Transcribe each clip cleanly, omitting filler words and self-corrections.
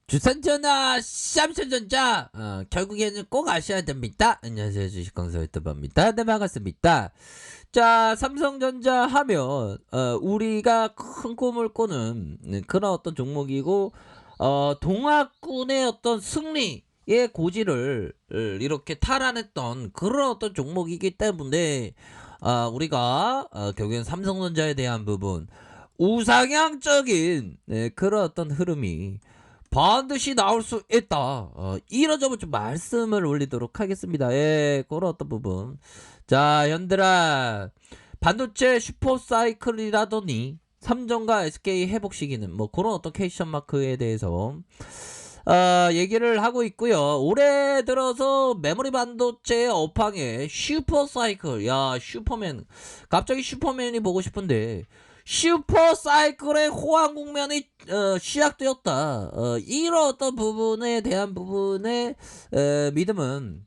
주산전자, 삼성전자, 결국에는 꼭 아셔야 됩니다. 안녕하세요. 주식강사 유튜버입니다. 네, 반갑습니다. 자, 삼성전자 하면, 우리가 큰 꿈을 꾸는 그런 어떤 종목이고, 동학군의 어떤 승리의 고지를 이렇게 탈환했던 그런 어떤 종목이기 때문에, 우리가, 결국엔 삼성전자에 대한 부분, 우상향적인 그런 어떤 흐름이 반드시 나올 수 있다. 이런 점을 좀 말씀을 올리도록 하겠습니다. 예, 그런 어떤 부분. 자, 현들아, 반도체 슈퍼사이클이라더니 삼성과 SK 회복 시기는 뭐 그런 어떤 퀘스천 마크에 대해서 얘기를 하고 있고요. 올해 들어서 메모리 반도체의 업황에 슈퍼사이클, 야, 슈퍼맨, 갑자기 슈퍼맨이 보고 싶은데 슈퍼사이클의 호황 국면이 시작되었다. 이런 어떤 부분에 대한 부분의 믿음은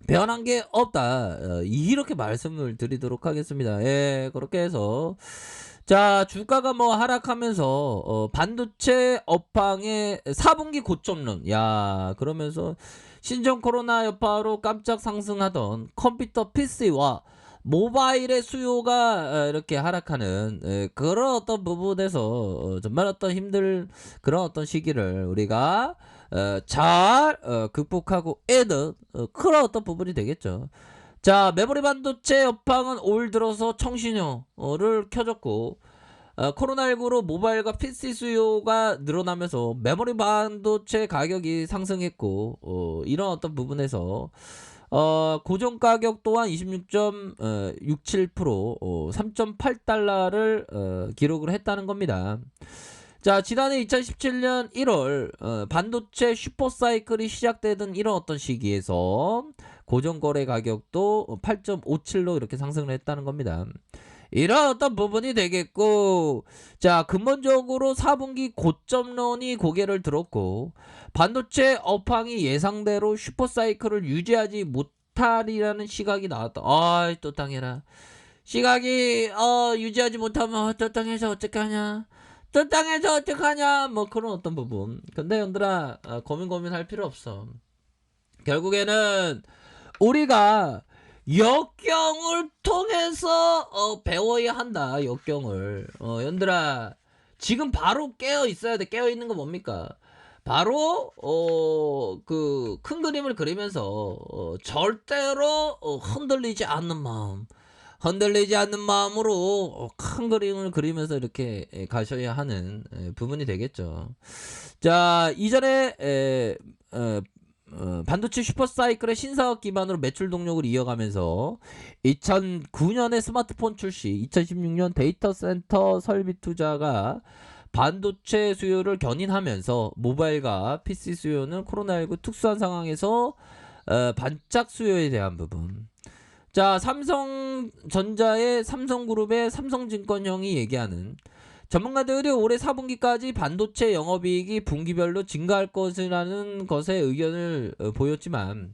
변한 게 없다. 이렇게 말씀을 드리도록 하겠습니다. 예, 그렇게 해서 자, 주가가 뭐 하락하면서 반도체 업황의 4분기 고점론. 야, 그러면서 신종 코로나 여파로 깜짝 상승하던 컴퓨터 PC와 모바일의 수요가 이렇게 하락하는 그런 어떤 부분에서 정말 어떤 힘들 그런 어떤 시기를 우리가 잘 극복하고 있는 그런 어떤 부분이 되겠죠. 자, 메모리 반도체 업황은 올 들어서 청신호를 켜졌고 코로나19로 모바일과 PC 수요가 늘어나면서 메모리 반도체 가격이 상승했고 이런 어떤 부분에서 고정 가격 또한 26.67% 3.8달러를 기록을 했다는 겁니다. 자, 지난해 2017년 1월 반도체 슈퍼사이클이 시작되던 이런 어떤 시기에서 고정거래 가격도 8.57로 이렇게 상승을 했다는 겁니다. 이런 어떤 부분이 되겠고, 자, 근본적으로 4분기 고점론이 고개를 들었고 반도체 업황이 예상대로 슈퍼사이클을 유지하지 못하리라는 시각이 나왔다. 아이, 또 당해라. 시각이 유지하지 못하면 또 땅에서 어떻게 하냐, 또 땅에서 어떻게 하냐, 뭐 그런 어떤 부분. 근데 형들아, 고민할 필요 없어. 결국에는 우리가 역경을 통해서 배워야 한다. 역경을. 연들아, 지금 바로 깨어 있어야 돼. 깨어 있는 거 뭡니까? 바로 그 큰 그림을 그리면서 절대로 흔들리지 않는 마음, 흔들리지 않는 마음으로 큰 그림을 그리면서 이렇게 가셔야 하는 부분이 되겠죠. 자, 이전에 반도체 슈퍼사이클의 신사업 기반으로 매출 동력을 이어가면서 2009년에 스마트폰 출시, 2016년 데이터 센터 설비 투자가 반도체 수요를 견인하면서 모바일과 PC 수요는 코로나19 특수한 상황에서 반짝 수요에 대한 부분. 자, 삼성전자의 삼성그룹의 삼성증권형이 얘기하는 전문가들이 올해 4분기까지 반도체 영업이익이 분기별로 증가할 것이라는 것에 의견을 보였지만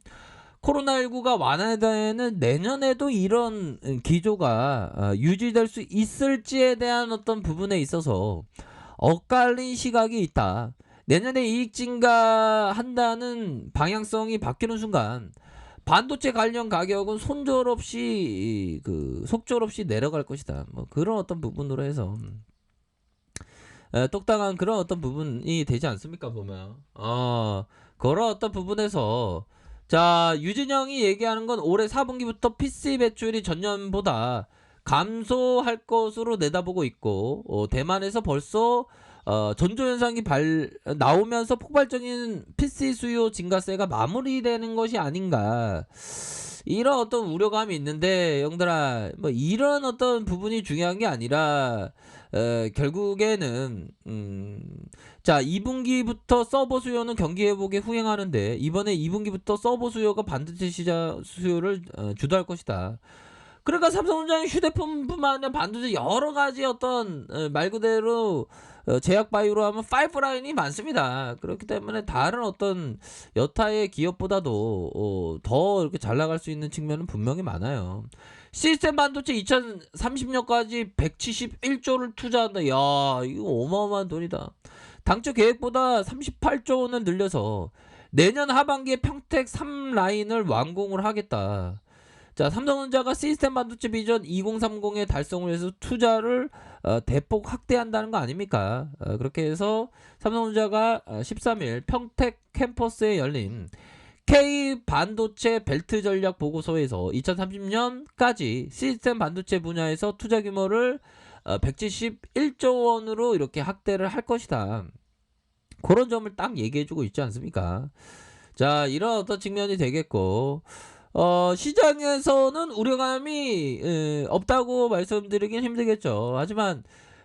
코로나19가 완화되는 내년에도 이런 기조가 유지될 수 있을지에 대한 어떤 부분에 있어서 엇갈린 시각이 있다. 내년에 이익 증가한다는 방향성이 바뀌는 순간 반도체 관련 가격은 속절없이 내려갈 것이다. 뭐 그런 어떤 부분으로 해서 똑당한 그런 어떤 부분이 되지 않습니까, 보면. 그런 어떤 부분에서 자, 유진영이 얘기하는 건 올해 4분기부터 PC 배출이 전년보다 감소할 것으로 내다보고 있고 대만에서 벌써 전조현상이 나오면서 폭발적인 PC 수요 증가세가 마무리되는 것이 아닌가, 이런 어떤 우려감이 있는데, 형들아, 뭐 이런 어떤 부분이 중요한 게 아니라 결국에는 자, 2분기부터 서버 수요는 경기 회복에 후행하는데 이번에 2분기부터 서버 수요가 반도체 시장 수요를 주도할 것이다. 그러니까 삼성전자는 휴대폰뿐만 아니라 반도체 여러 가지 어떤 말 그대로 제약 바이오로 하면 파이프라인이 많습니다. 그렇기 때문에 다른 어떤 여타의 기업보다도 더 이렇게 잘 나갈 수 있는 측면은 분명히 많아요. 시스템 반도체 2030년까지 171조를 투자한다. 야, 이거 어마어마한 돈이다. 당초 계획보다 38조 원을 늘려서 내년 하반기에 평택 3라인을 완공을 하겠다. 자, 삼성전자가 시스템 반도체 비전 2030의 달성을 위해서 투자를 대폭 확대한다는 거 아닙니까? 그렇게 해서 삼성전자가 13일 평택 캠퍼스에 열린 K 반도체 벨트 전략 보고서에서 2030년까지 시스템 반도체 분야에서 투자 규모를 171조 원으로 이렇게 확대를 할 것이다. 그런 점을 딱 얘기해주고 있지 않습니까? 자, 이런 어떤 측면이 되겠고, 시장에서는 우려감이 없다고 말씀드리긴 힘들겠죠. 하지만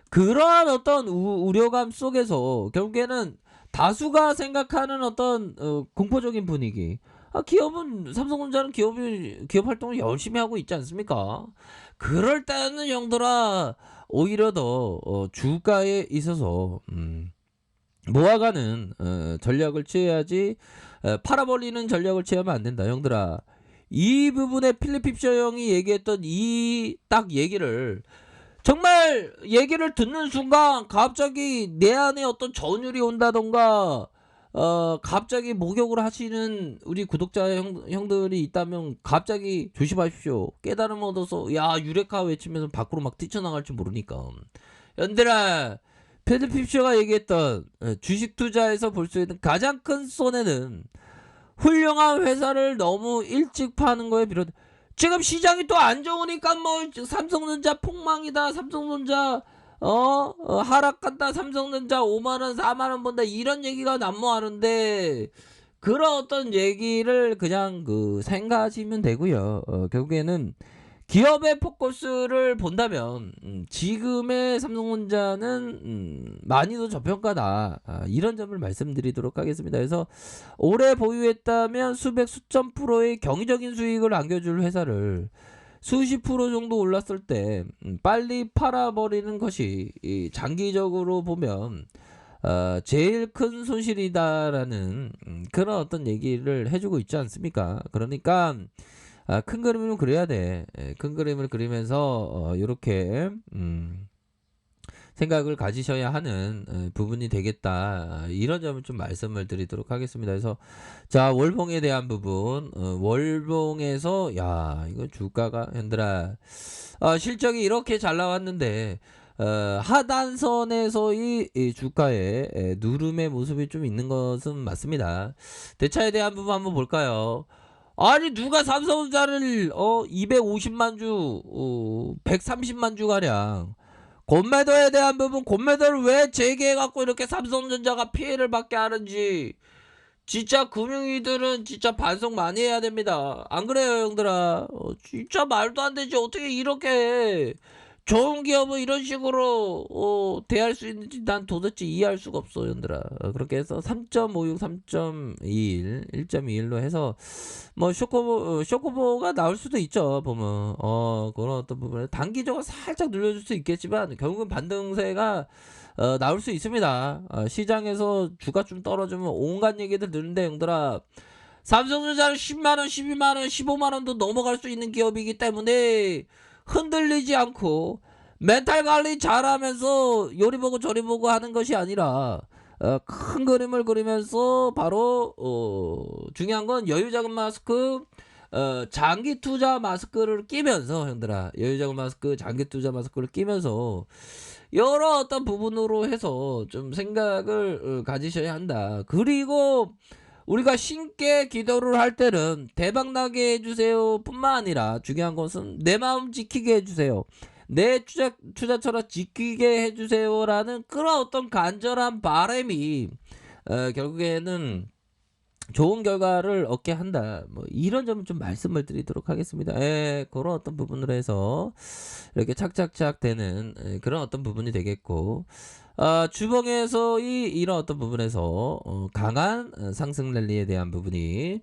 그러한 어떤 우려감 속에서 결국에는 다수가 생각하는 어떤 공포적인 분위기. 기업은 삼성전자는 기업 활동을 열심히 하고 있지 않습니까? 그럴 때는 형들아 오히려 더 주가에 있어서 모아가는 전략을 취해야지 팔아버리는 전략을 취하면 안 된다, 형들아. 이 부분에 필립 힙셔 형이 얘기했던 이 딱 얘기를 정말 얘기를 듣는 순간 갑자기 내 안에 어떤 전율이 온다던가 갑자기 목욕을 하시는 우리 구독자 형들이 있다면 갑자기 조심하십시오. 깨달음 얻어서 야 유레카 외치면서 밖으로 막 뛰쳐나갈지 모르니까. 연들아, 필립 힙셔가 얘기했던 주식 투자에서 볼 수 있는 가장 큰 손해는 훌륭한 회사를 너무 일찍 파는 거에 비롯. 지금 시장이 또 안 좋으니까 뭐 삼성전자 폭망이다, 삼성전자 하락한다, 삼성전자 5만원 4만원 본다 이런 얘기가 난무하는데 그런 어떤 얘기를 그냥 생각하시면 되고요. 결국에는 기업의 포커스를 본다면 지금의 삼성전자는 많이도 저평가다, 이런 점을 말씀드리도록 하겠습니다. 그래서 올해 보유했다면 수천 프로의 경제적인 수익을 안겨줄 회사를 수십 프로 정도 올랐을 때 빨리 팔아버리는 것이 장기적으로 보면 제일 큰 손실이다라는 그런 어떤 얘기를 해주고 있지 않습니까? 그러니까 큰 그림을 그려야 돼. 큰 그림을 그리면서 이렇게 생각을 가지셔야 하는 부분이 되겠다. 이런 점을 좀 말씀을 드리도록 하겠습니다. 그래서 자, 월봉에 대한 부분, 월봉에서 야 이거 주가가 현들아 실적이 이렇게 잘 나왔는데 하단선에서의 이 주가의 누름의 모습이 좀 있는 것은 맞습니다. 대차에 대한 부분 한번 볼까요? 아니 누가 삼성전자를 250만 주 130만 주 가량 곤매도에 대한 부분, 곤매도를 왜 재개해갖고 이렇게 삼성전자가 피해를 받게 하는지 진짜 금융위들은 진짜 반성 많이 해야 됩니다. 안 그래요 형들아? 진짜 말도 안 되지. 어떻게 이렇게 좋은 기업을 이런 식으로 대할 수 있는지 난 도대체 이해할 수가 없어 형들아. 그렇게 해서 3.56, 3.21, 1.21로 해서 뭐 쇼코보가 나올 수도 있죠. 보면 그런 어떤 부분에 단기적으로 살짝 늘려줄 수 있겠지만 결국은 반등세가 나올 수 있습니다. 시장에서 주가 좀 떨어지면 온갖 얘기들 드는데 형들아, 삼성전자는 10만원, 12만원, 15만원도 넘어갈 수 있는 기업이기 때문에 흔들리지 않고 멘탈 관리 잘하면서 요리 보고 저리 보고 하는 것이 아니라 큰 그림을 그리면서 바로 중요한 건 여유자금 마스크, 장기 투자 마스크를 끼면서 형들아, 여유자금 마스크, 장기 투자 마스크를 끼면서 여러 어떤 부분으로 해서 좀 생각을 가지셔야 한다. 그리고 우리가 신께 기도를 할 때는 대박나게 해주세요 뿐만 아니라 중요한 것은 내 마음 지키게 해주세요, 내 투자처럼 지키게 해주세요 라는 그런 어떤 간절한 바람이 결국에는 좋은 결과를 얻게 한다. 뭐 이런 점을 좀 말씀을 드리도록 하겠습니다. 그런 어떤 부분으로 해서 이렇게 착착착 되는 그런 어떤 부분이 되겠고, 주봉에서의 이런 어떤 부분에서 강한 상승 랠리에 대한 부분이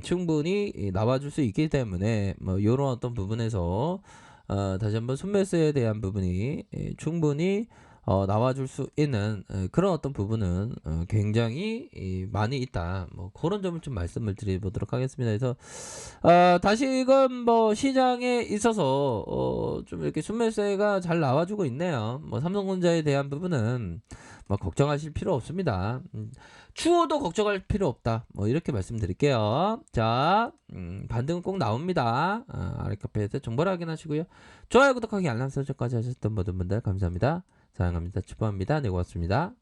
충분히 나와줄 수 있기 때문에 뭐 이런 어떤 부분에서 다시 한번 순매수에 대한 부분이 충분히 나와줄 수 있는 그런 어떤 부분은 굉장히 많이 있다. 뭐 그런 점을 좀 말씀을 드려보도록 하겠습니다. 그래서 다시금 뭐 시장에 있어서 좀 이렇게 순매수세가 잘 나와주고 있네요. 뭐 삼성전자에 대한 부분은 뭐 걱정하실 필요 없습니다. 추호도 걱정할 필요 없다. 뭐 이렇게 말씀드릴게요. 자, 반등은 꼭 나옵니다. 아래카페에서 정보를 확인하시고요. 좋아요, 구독하기, 알람 설정까지 하셨던 모든 분들 감사합니다. 사랑합니다. 축복합니다. 네, 고맙습니다.